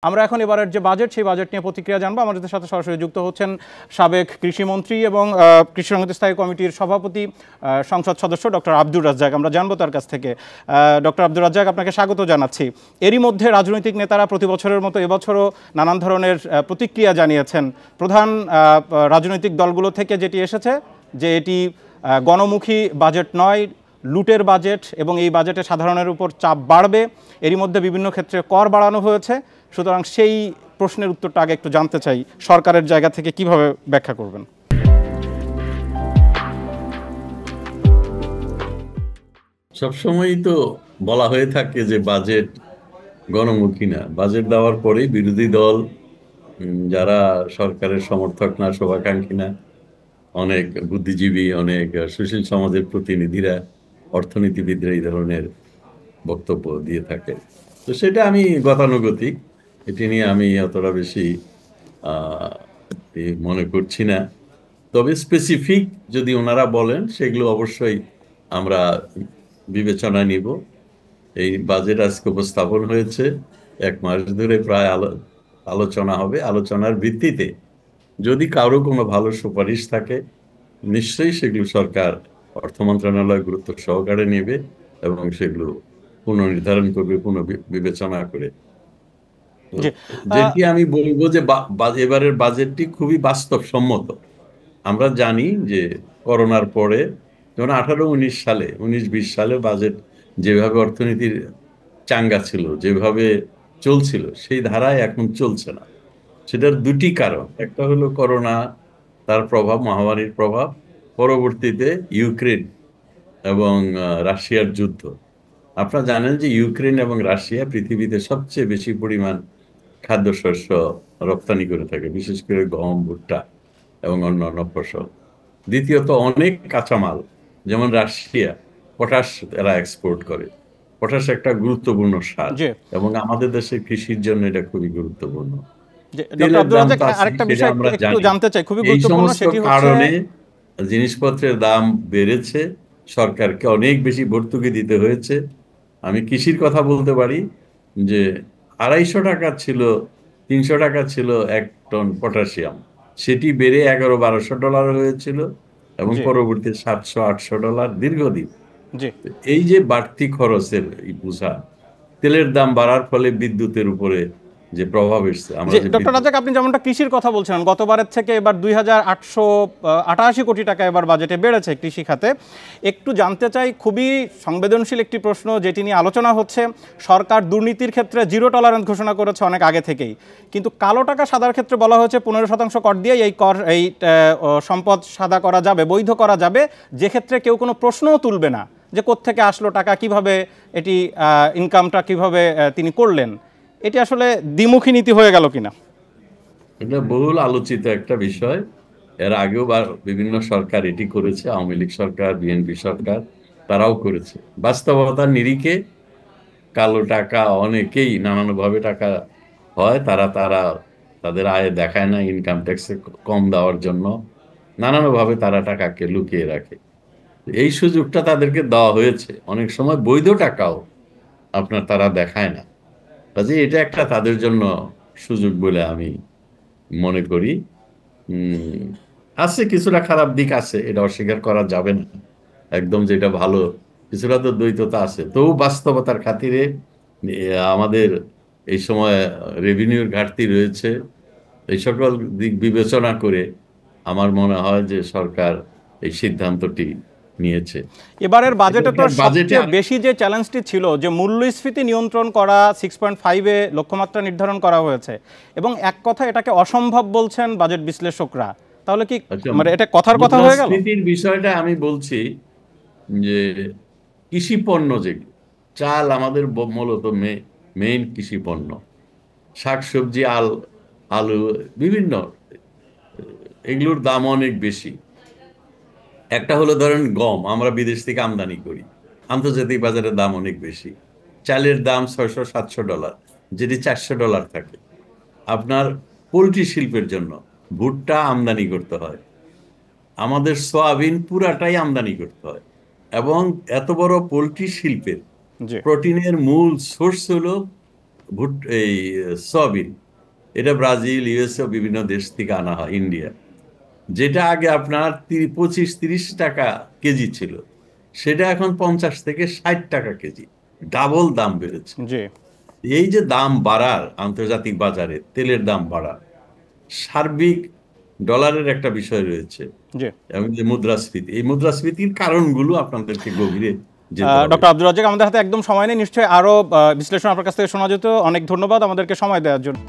আমরা এখন এবারের যে বাজেট সেই বাজেট নিয়ে প্রতিক্রিয়া জানবো। আমাদের সাথে সরাসরি যুক্ত হচ্ছেন সাবেক কৃষিমন্ত্রী এবং কৃষি সংহতি স্থায়ী কমিটির সভাপতি সংসদ সদস্য ডক্টর আব্দুর রাজ্জাক। আমরা জানবো তার কাছ থেকে। ডক্টর আব্দুর রাজ্জাক, আপনাকে স্বাগত জানাচ্ছি। এরই মধ্যে রাজনৈতিক নেতারা প্রতি বছরের মতো এবছরও নানান ধরনের প্রতিক্রিয়া জানিয়েছেন। প্রধান রাজনৈতিক দলগুলো থেকে যেটি এসেছে যে এটি গণমুখী বাজেট নয়, লুটের বাজেট, এবং এই বাজেটে সাধারণের উপর চাপ বাড়বে। এরই মধ্যে বিভিন্ন ক্ষেত্রে কর বাড়ানো হয়েছে। সুতরাং সেই প্রশ্নের উত্তরটা আগে একটু জানতে চাই, সরকারের জায়গা থেকে কিভাবে ব্যাখ্যা করবেন? সবসময়ই তো বলা হয়ে থাকে যে বাজেট গণমুখী না। বাজেট দেওয়ার পরেই বিরোধী দল, যারা সরকারের সমর্থক না, শুভাকাঙ্ক্ষী না, অনেক বুদ্ধিজীবী, অনেক সুশীল সমাজের প্রতিনিধিরা, অর্থনীতিবিদরা এই ধরনের বক্তব্য দিয়ে থাকে। তো সেটা আমি গতানুগতিক, এটি নিয়ে আমি অতটা বেশি মনে করছি না। তবে স্পেসিফিক যদি ওনারা বলেন সেগুলো অবশ্যই আমরা বিবেচনায় নিব। এই বাজেট আজকে উপস্থাপন হয়েছে, 1 মাস ধরে প্রায় আলোচনা হবে। আলোচনার ভিত্তিতে যদি কারো কোনো ভালো সুপারিশ থাকে, নিশ্চয়ই সেগুলো সরকার, অর্থ মন্ত্রণালয় গুরুত্ব সহকারে নেবে এবং সেগুলো পুনর্নির্ধারণ করবে, পুনর্বিবেচনা করে। যেটি আমি বলবো যে এবারের বাজেটটি খুবই বাস্তবসম্মত। আমরা জানি যে করোনার পরে, যেমন 18-19 সালে, 19-20 সালে বাজেট যেভাবে অর্থনীতির চাঙ্গা ছিল, যেভাবে চলছিল, সেই ধারায় এখন চলছে না। সেটার দুটি কারণ। একটা হলো করোনা, তার প্রভাব, মহামারীর প্রভাব, পরবর্তীতে ইউক্রেন এবং রাশিয়ার যুদ্ধ। আপনারা জানেন যে ইউক্রেন এবং রাশিয়া পৃথিবীতে সবচেয়ে বেশি পরিমাণ খাদ্যশস্য রপ্তানি করে থাকে, বিশেষ করে গম, ভুট্টা এবং অন্যান্য ফসল। দ্বিতীয়ত, অনেক কাঁচামাল, যেমন রাশিয়া পটাশ এরা এক্সপোর্ট করে। পটাশ একটা গুরুত্বপূর্ণ সার এবং আমাদের দেশের কৃষির জন্য এটা খুবই গুরুত্বপূর্ণ। তেলের দাম তো আছে, সেটা আমরা জানি। এই সমস্ত কারণে জিনিসপত্রের দাম বেড়েছে, সরকারকে অনেক বেশি ভর্তুকি দিতে হয়েছে। আমি কৃষির কথা বলতে পারি যে 250 টাকা ছিল, 300 টাকা ছিল 1 টন পটাশিয়াম, সেটি বেড়ে $1100-1200 হয়েছিল এবং পরবর্তী $700-800 দীর্ঘদিন। এই যে বাড়তি খরচের বোঝা, তেলের দাম বাড়ার ফলে বিদ্যুতের উপরে যে প্রভাব এসছে। ডক্টর রাজ্জাক, আপনি যেমনটা কৃষির কথা বলছিলেন, গতবারের থেকে এবার 2888 কোটি টাকা এবার বাজেটে বেড়েছে কৃষি খাতে। একটু জানতে চাই, খুবই সংবেদনশীল একটি প্রশ্ন যেটি নিয়ে আলোচনা হচ্ছে। সরকার দুর্নীতির ক্ষেত্রে 0 টলারেন্স ঘোষণা করেছে অনেক আগে থেকেই, কিন্তু কালো টাকা সাদার ক্ষেত্রে বলা হয়েছে 15% কর দিয়ে এই সম্পদ সাদা করা যাবে, বৈধ করা যাবে, যে ক্ষেত্রে কেউ কোনো প্রশ্নও তুলবে না যে কোত্থেকে আসলো টাকা, কিভাবে এটি ইনকামটা কিভাবে তিনি করলেন। এটি আসলে দ্বিমুখী নীতি হয়ে গেল কিনা? এটা বহুল আলোচিত একটা বিষয়। এর আগেও বিভিন্ন সরকার এটি করেছে, আওয়ামী লীগ সরকার, বিএনপি সরকার, তারাও করেছে। বাস্তবতার নিরিখে কালো টাকা অনেকেই নানানভাবে টাকা হয়, তারা তাদের আয় দেখায় না, ইনকাম ট্যাক্সে কম দেওয়ার জন্য নানানভাবে তারা টাকাকে লুকিয়ে রাখে। এই সুযোগটা তাদেরকে দেওয়া হয়েছে। অনেক সময় বৈধ টাকাও তারা দেখায় না। কাজে এটা একটা তাদের জন্য সুযোগ বলে আমি মনে করি। আছে কিছুটা খারাপ দিক আছে, এটা অস্বীকার করা যাবে না। একদম যেটা ভালো, কিছুটা তো দ্বৈততা আছে। তবু বাস্তবতার খাতিরে আমাদের এই সময় রেভিনিউর ঘাটতি রয়েছে। এই সকল দিক বিবেচনা করে আমার মনে হয় যে সরকার এই সিদ্ধান্তটি নিয়েছে। এবারের বাজেটে তো সবচেয়ে বেশি যে চ্যালেঞ্জটি ছিল যে মূল্যস্ফীতি নিয়ন্ত্রণ করা, 6.5-এ লক্ষ্যমাত্রা নির্ধারণ করা হয়েছে, এবং এক কথা এটাকে অসম্ভব বলছেন বাজেট বিশ্লেষকরা। তাহলে কি মানে এটা কথার কথা হয়ে গেল? মূল্যস্ফীতির বিষয়টা আমি বলছি যে কৃষি পণ্য, যেগুলো চাল আমাদের মূলত মেইন কৃষি পণ্য, শাকসবজি, আলু, বিভিন্ন, এগুলোর দাম অনেক বেশি। একটা হলো ধরেন গম, আমরা বিদেশ থেকে আমদানি করি, আন্তর্জাতিক বাজারের দাম অনেক বেশি। চালের দাম $600-700, যেটি $400 থাকে। আপনার পোলট্রি শিল্পের জন্য ভুট্টা আমদানি করতে হয়, আমাদের সয়াবিন পুরাটাই আমদানি করতে হয়। এবং এত বড় পোলট্রি শিল্পের প্রোটিনের মূল সোর্স হলো এই সয়াবিন, এটা ব্রাজিল, ইউএসএ বিভিন্ন দেশ থেকে আনা হয়, ইন্ডিয়া, যেটা আগে আপনার 25-30 টাকা কেজি ছিল, সেটা এখন 50 থেকে 60 টাকা কেজি, ডাবল দাম বেড়েছে। জি এই যে দাম বাড়ার, আন্তর্জাতিক বাজারে তেলের দাম বাড়ার, সার্বিক ডলারের একটা বিষয় রয়েছে, জি। এবং যে মুদ্রাস্ফীতি, এই মুদ্রাস্ফীতির কারণগুলো আপনাদেরকে গভীরে যেতে হবে। ডক্টর আব্দুর রাজ্জাক, আমাদের হাতে একদম সময় নেই, নিশ্চয়ই আরো বিশ্লেষণ আপনার কাছ থেকে শোনা যেত। অনেক ধন্যবাদ আমাদেরকে সময় দেওয়ার জন্য।